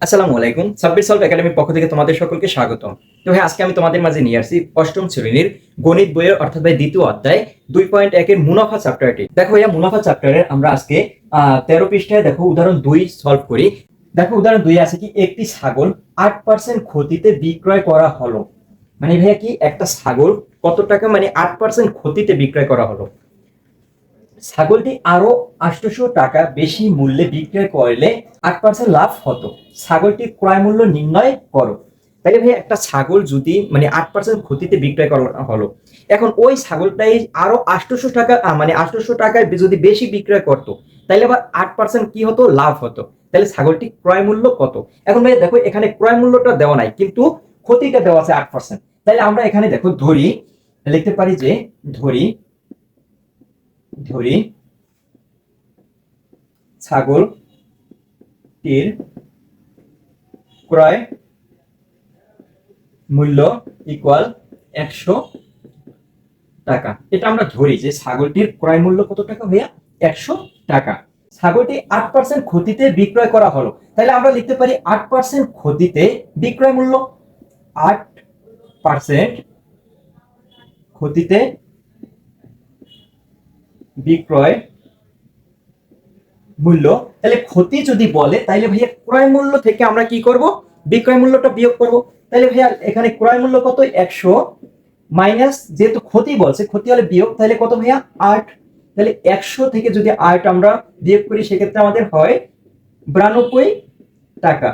আসসালামু আলাইকুম। সাব্বির সলভ একাডেমির পক্ষ থেকে তোমাদের সকলকে স্বাগতম। তো ভাই আজকে আমি তোমাদের মাঝে নিয়ে আসছি অষ্টম শ্রেণীর গণিত বইয়ের অর্থাৎ ভাই দ্বিতীয় অধ্যায় 2.1 এর মুনাফা চ্যাপ্টারটি। দেখো ভাইয়া মুনাফা চ্যাপ্টারের আমরা আজকে 13 পৃষ্ঠায় দেখো উদাহরণ 2 সলভ করি। দেখো উদাহরণ 2 আছে কি একটি ছাগল 8% ক্ষতিতে বিক্রয় করা হলো। মানে ভাইয়া কি একটা ছাগল কত টাকা মানে 8% ক্ষতিতে বিক্রয় করা হলো। ছাগলটি আরো 800 টাকা বেশি মূল্যে বিক্রয় করলে 8% লাভ হতো। ছাগলটির ক্রয় মূল্য নির্ণয় করো। তাইলে ভাই একটা ছাগল যদি মানে 8% ক্ষতিতে বিক্রয় করা হলো, এখন ওই ছাগলটাই আরো 800 টাকা মানে 800 টাকায় যদি বেশি বিক্রয় করতো, তাইলে আবার 8% কি হতো, লাভ হতো। তাহলে ছাগলটি ক্রয় মূল্য কত? এখন ভাই দেখো এখানে ক্রয় মূল্যটা দেওয়া নাই, কিন্তু ক্ষতিটা দেওয়া আছে 8%। তাহলে আমরা এখানে দেখো ধরি, লিখতে পারি যে ধরি ধরি ছাগলটির ক্রয় মূল্য ইকুয়াল 100 টাকা। এটা আমরা ধরি যে ছাগলটির ক্রয় মূল্য কত টাকা ভাইয়া? 100 টাকা। ছাগলটি 8% ক্ষতিতে বিক্রয় করা হলো, তাহলে আমরা লিখতে পারি 8% ক্ষতিতে বিক্রয় মূল্য। 8% ক্ষতিতে বিক্রয় মূল্য। তাহলে ক্ষতি যদি বলে তাহলে ভাইয়া ক্রয় মূল্য থেকে আমরা কি করব, বিক্রয় মূল্যটা বিয়োগ করব। তাহলে ভাইয়া এখানে ক্রয় মূল্য কত? 100 মাইনাস, যেহেতু ক্ষতি বলছে ক্ষতি হলে বিয়োগ, তাহলে কত ভাইয়া? 8। তাহলে 100 থেকে যদি 8 আমরা বিয়োগ করি সেক্ষেত্রে আমাদের হয় 92 টাকা।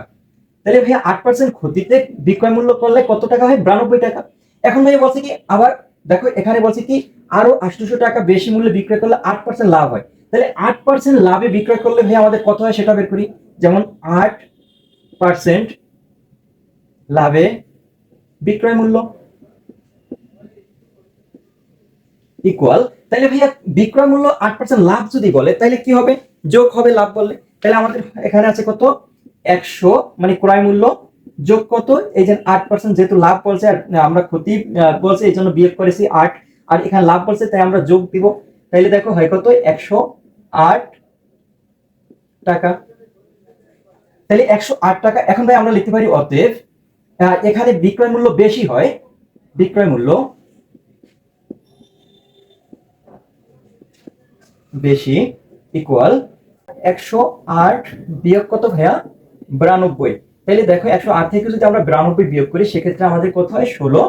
তাহলে ভাইয়া 8% ক্ষতিতে বিক্রয় মূল্য করলে কত টাকা হয়? 92 টাকা। এখন ভাইয়া বলছে কি আবার দেখো এখানে বলছে কি আরো 800 টাকা বেশি মূল্যে বিক্রয় করলে 8% লাভ হয়। তাহলে 8% লাভে বিক্রয় করলে ভাই আমাদের কত হয় সেটা বের করি। যেমন 8% লাভে বিক্রয় মূল্য ইকুয়াল, তাহলে ভাইয়া বিক্রয় মূল্য 8% লাভ যদি বলে তাহলে কি হবে? যোগ হবে লাভ বললে। তাহলে আমাদের এখানে আছে কত? 100 মানে ক্রয় মূল্য যোগ কত? এই যে 8%, যেহেতু লাভ বলছে আর আমরা ক্ষতি বলছে এই জন্য বিয়োগ করেছি 8, আর এখানে লাভ বলছে তাই আমরা যোগ দিব। তাহলে দেখো হয় কত? 108 টাকা। তাহলে 108 টাকা। এখন ভাই আমরা লিখতে পারি অতএব এখানে বিক্রয় মূল্য বেশি হয়, বিক্রয় মূল্য বেশি ইকুয়াল 108 বিয়োগ কত ভাইয়া? 92। তাহলে দেখো 108 থেকে যদি আমরা 92 বিয়োগ করি সেক্ষেত্রে আমাদের কত হয়? 16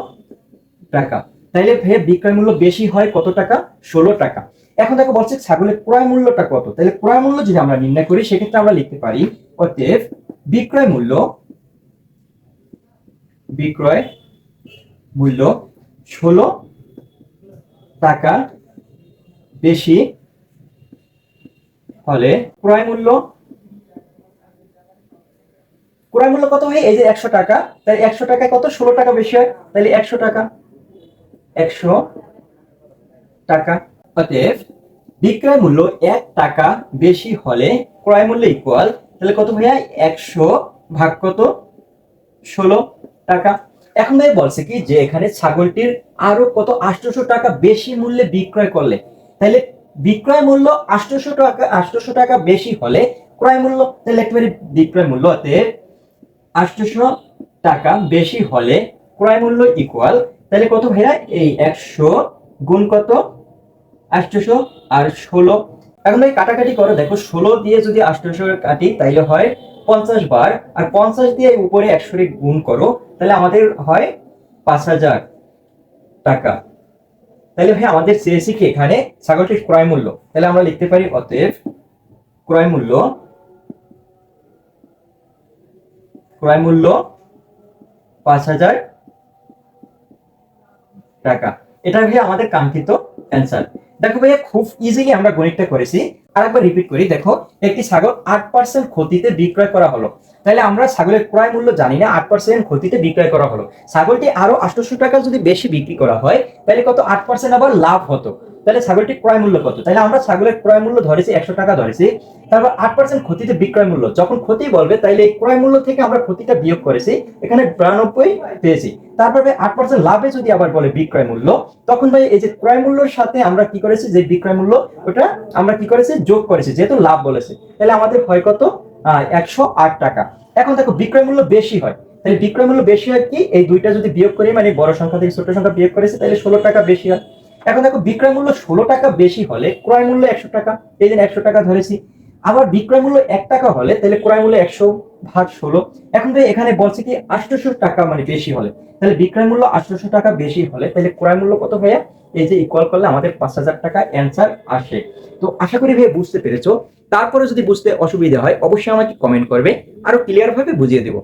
টাকা। তাইলে ভাইয়া বিক্রয় মূল্য বেশি হয় কত টাকা? 16 টাকা। এখন দেখো বলছে ছাগলের ক্রয় মূল্যটা কত। তাহলে ক্রয় মূল্য যদি আমরা নির্ণয় করি সেক্ষেত্রে আমরা লিখতে পারি অতএব বিক্রয় মূল্য বিক্রয় মূল্য 16 টাকা বেশি হলে ক্রয় মূল্য কত হয়? এই যে 100 টাকা, তাই 100 টাকায় কত? 16 টাকা বেশি হয়, তাহলে 100 টাকা। 100 টাকা। অতএব বিক্রয় মূল্য 1 টাকা বেশি হলে ক্রয় মূল্য ইকুয়াল, তাহলে কত ভাইয়া? 100 ভাগ কত? 16 টাকা। এখন ভাই বলছে কি যে এখানে ছাগলটির আরো কত 800 টাকা বেশি মূল্যে বিক্রয় করলে, তাহলে বিক্রয় মূল্য 800 টাকা বেশি হলে ক্রয় মূল্য, তাহলে একেবারে বিক্রয় মূল্য অতএব 800 টাকা বেশি হলে ক্রয় মূল্য ইকুয়াল, তাহলে কত ভাইয়া? এই 100 গুণ কত? 800 আর 16। এখন ভাই কাটাকাটি করো, দেখো 16 দিয়ে যদি 800 কাটি তাইলে হয় 50 বার, আর 50 দিয়ে উপরে 100 গুণ করো তাহলে আমাদের হয় 5000 টাকা। তাহলে ভাই আমাদের চেয়েছি কি এখানে ছাগলটির ক্রয় মূল্য। তাহলে আমরা লিখতে পারি অতএব ক্রয় মূল্য ক্রয় মূল্য 5000 টাকা। এটা ভাই আমাদের কাঙ্ক্ষিত অ্যান্সার। দেখো ভাইয়া খুব ইজিলি আমরা গণিতটা করেছি। আরেকবার রিপিট করি, দেখো একটি ছাগল 8% ক্ষতিতে বিক্রয় করা হলো। তাহলে আমরা ছাগলের ক্রয় মূল্য জানি না, 8% ক্ষতিতে বিক্রয় করা হলো। ছাগলটি আরো 800 টাকা যদি বেশি বিক্রি করা হয় তাহলে কত? 8% আবার লাভ হতো। তাহলে ছাগলটির ক্রয় মূল্য কত? তাহলে আমরা ছাগলের ক্রয় মূল্য ধরেছি 100 টাকা ধরেছি, তারপর 8% ক্ষতিতে বিক্রয় মূল্য, যখন ক্ষতি বলবে তাহলে এই ক্রয় মূল্য থেকে আমরা ক্ষতিটা বিয়োগ করেছি, এখানে 92 পেয়েছি। তারপরে 8% লাভে যদি আবার বলে বিক্রয় মূল্য, তখন ভাই এই যে ক্রয় মূল্যের সাথে আমরা কি করেছি, যে বিক্রয় মূল্য ওটা আমরা কি করেছি? যোগ করেছি, যেহেতু লাভ বলেছে। তাহলে আমাদের হয় কত? 108 টাকা। এখন দেখো বিক্রয় মূল্য বেশি হয়, তাহলে বিক্রয় মূল্য বেশি হয় কি, এই দুইটা যদি বিয়োগ করি মানে বড় সংখ্যা থেকে ছোট সংখ্যা বিয়োগ করেছে তাহলে 16 টাকা বেশি হয়। এখন দেখো বিক্রয় মূল্য 16 টাকা বেশি হলে ক্রয় মূল্য 100 টাকা, এই জন্য 100 টাকা ধরেছি। আবার বিক্রয় মূল্য 1 টাকা হলে তাহলে ক্রয় মূল্য 100 ভাগ 16। এখন তো এখানে বলছে কি 800 টাকা মানে বেশি হলে, তাহলে বিক্রয় মূল্য 800 টাকা বেশি হলে তাহলে ক্রয় মূল্য কত ভাইয়া, এই যে ইকুয়াল করলে আমাদের 5000 টাকা অ্যান্সার আসে। তো আশা করি ভাইয়া বুঝতে পেরেছো। তারপরে যদি বুঝতে অসুবিধা হয় অবশ্যই আমাকে কমেন্ট করবে, আরো ক্লিয়ার ভাবে বুঝিয়ে দেবো।